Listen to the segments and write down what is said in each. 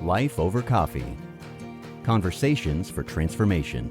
Life Over Coffee. Conversations for transformation.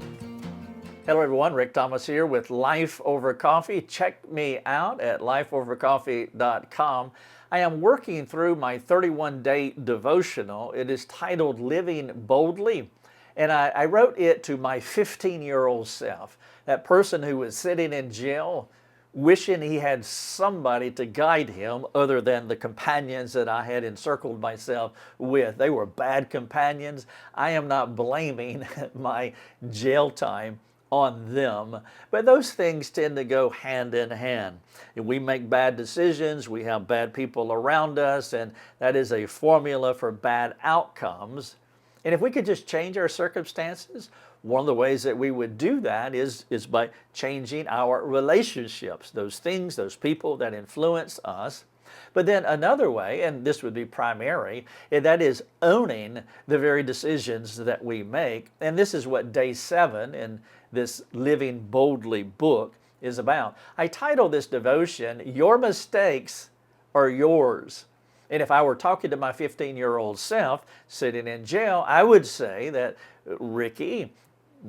Hello everyone, Rick Thomas here with Life Over Coffee. Check me out at lifeovercoffee.com. I am working through my 31-day devotional. It is titled Living Boldly, and I wrote it to my 15-year-old self, that person who was sitting in jail wishing he had somebody to guide him other than the companions that I had encircled myself with. They were bad companions. I am not blaming my jail time on them, but those things tend to go hand in hand. If we make bad decisions, we have bad people around us, and that is a formula for bad outcomes. And if we could just change our circumstances, one of the ways that we would do that is by changing our relationships, those things, those people that influence us. But then another way, and this would be primary, and that is owning the very decisions that we make. And this is what day 7 in this Living Boldly book is about. I titled this devotion, Your Mistakes Are Yours. And if I were talking to my 15-year-old self sitting in jail, I would say that, Ricky,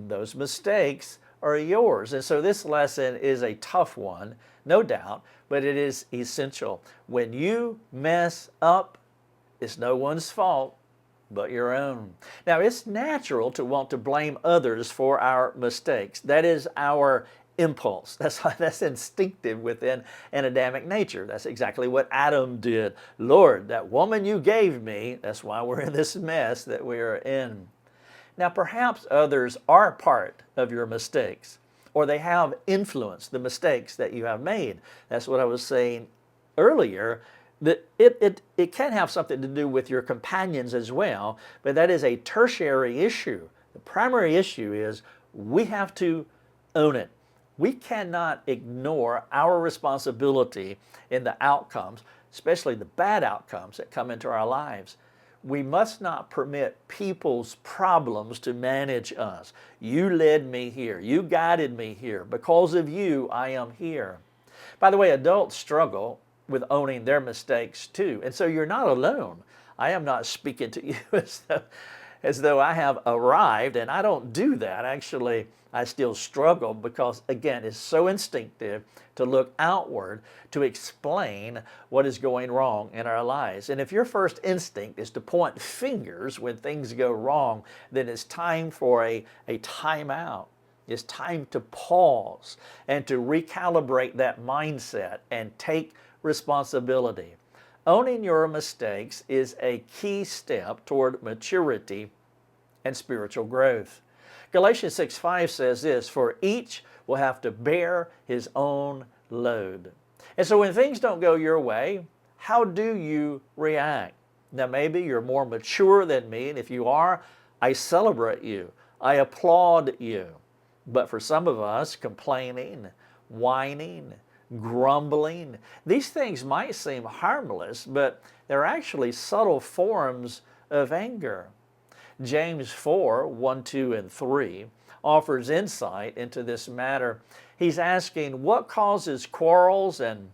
those mistakes are yours. And so this lesson is a tough one, no doubt, but it is essential. When you mess up, it's no one's fault but your own. Now, it's natural to want to blame others for our mistakes. That is our impulse. That's instinctive within an Adamic nature. That's exactly what Adam did. Lord, that woman you gave me, that's why we're in this mess that we are in. Now, perhaps others are part of your mistakes, or they have influenced the mistakes that you have made. That's what I was saying earlier, that it can have something to do with your companions as well, but that is a tertiary issue. The primary issue is we have to own it. We cannot ignore our responsibility in the outcomes, especially the bad outcomes that come into our lives. We must not permit people's problems to manage us. You led me here. You guided me here. Because of you, I am here. By the way, adults struggle with owning their mistakes too. And so you're not alone. I am not speaking to you as though I have arrived, and I don't do that. Actually, I still struggle because, again, it's so instinctive to look outward to explain what is going wrong in our lives. And if your first instinct is to point fingers when things go wrong, then it's time for a timeout. It's time to pause and to recalibrate that mindset and take responsibility. Owning your mistakes is a key step toward maturity and spiritual growth. Galatians 6:5 says this, for each will have to bear his own load. And so when things don't go your way, how do you react? Now maybe you're more mature than me, and if you are, I celebrate you. I applaud you. But for some of us, complaining, whining, grumbling, these things might seem harmless, but they're actually subtle forms of anger. James 4:1, 2, and 3 offers insight into this matter. He's asking, what causes quarrels and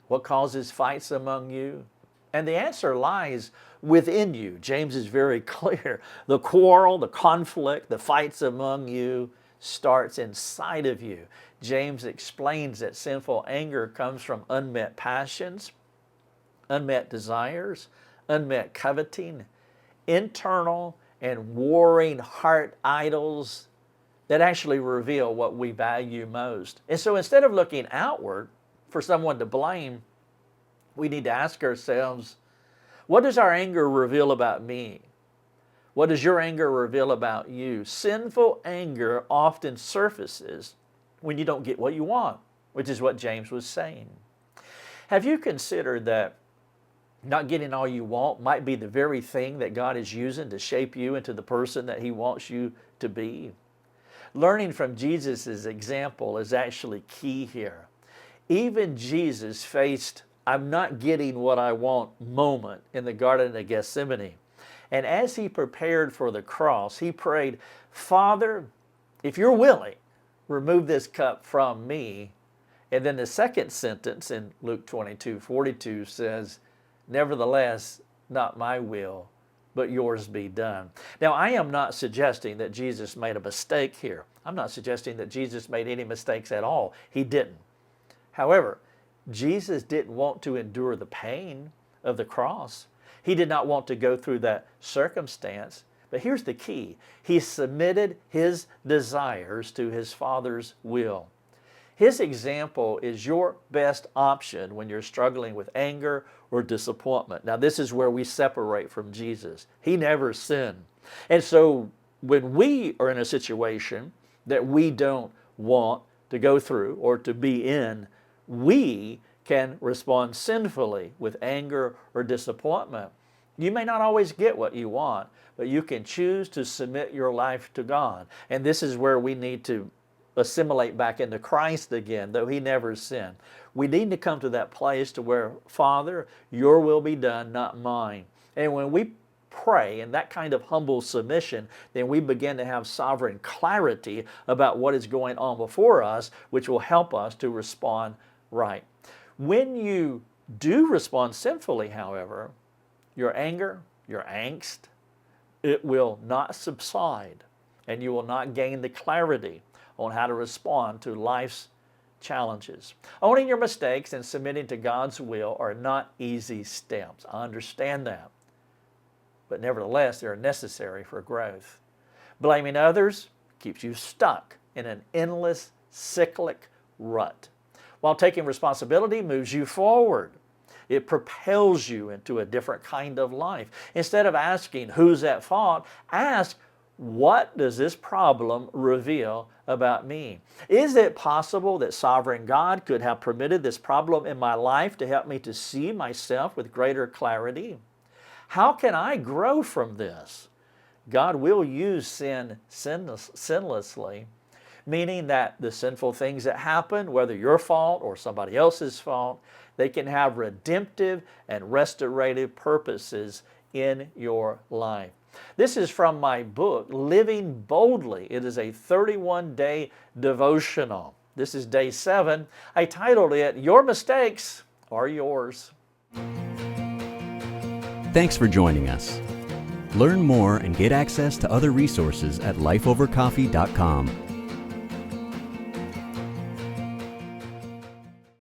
what causes fights among you? And the answer lies within you. James is very clear. The quarrel, the conflict, the fights among you starts inside of you. James explains that sinful anger comes from unmet passions, unmet desires, unmet coveting, internal and warring heart idols that actually reveal what we value most. And so instead of looking outward for someone to blame, we need to ask ourselves, what does our anger reveal about me? What does your anger reveal about you? Sinful anger often surfaces when you don't get what you want, which is what James was saying. Have you considered that not getting all you want might be the very thing that God is using to shape you into the person that He wants you to be? Learning from Jesus' example is actually key here. Even Jesus faced, I'm not getting what I want moment in the Garden of Gethsemane. And as He prepared for the cross, He prayed, Father, if you're willing, remove this cup from me. And then the second sentence in Luke 22:42 says, nevertheless, not my will, but yours be done. Now, I am not suggesting that Jesus made a mistake here. I'm not suggesting that Jesus made any mistakes at all. He didn't. However, Jesus didn't want to endure the pain of the cross. He did not want to go through that circumstance. But here's the key. He submitted his desires to his Father's will. His example is your best option when you're struggling with anger or disappointment. Now, this is where we separate from Jesus. He never sinned. And so when we are in a situation that we don't want to go through or to be in, we can respond sinfully with anger or disappointment. You may not always get what you want, but you can choose to submit your life to God. And this is where we need to assimilate back into Christ again, though he never sinned. We need to come to that place to where, Father, your will be done, not mine. And when we pray in that kind of humble submission, then we begin to have sovereign clarity about what is going on before us, which will help us to respond right. When you do respond sinfully, however, your anger, your angst, it will not subside, and you will not gain the clarity on how to respond to life's challenges. Owning your mistakes and submitting to God's will are not easy steps. I understand that. But nevertheless, they are necessary for growth. Blaming others keeps you stuck in an endless cyclic rut, while taking responsibility moves you forward. It propels you into a different kind of life. Instead of asking, who's at fault, ask, what does this problem reveal about me? Is it possible that sovereign God could have permitted this problem in my life to help me to see myself with greater clarity? How can I grow from this? God will use sin sinlessly, meaning that the sinful things that happen, whether your fault or somebody else's fault, they can have redemptive and restorative purposes in your life. This is from my book, Living Boldly. It is a 31-day devotional. This is day 7. I titled it, Your Mistakes Are Yours. Thanks for joining us. Learn more and get access to other resources at lifeovercoffee.com.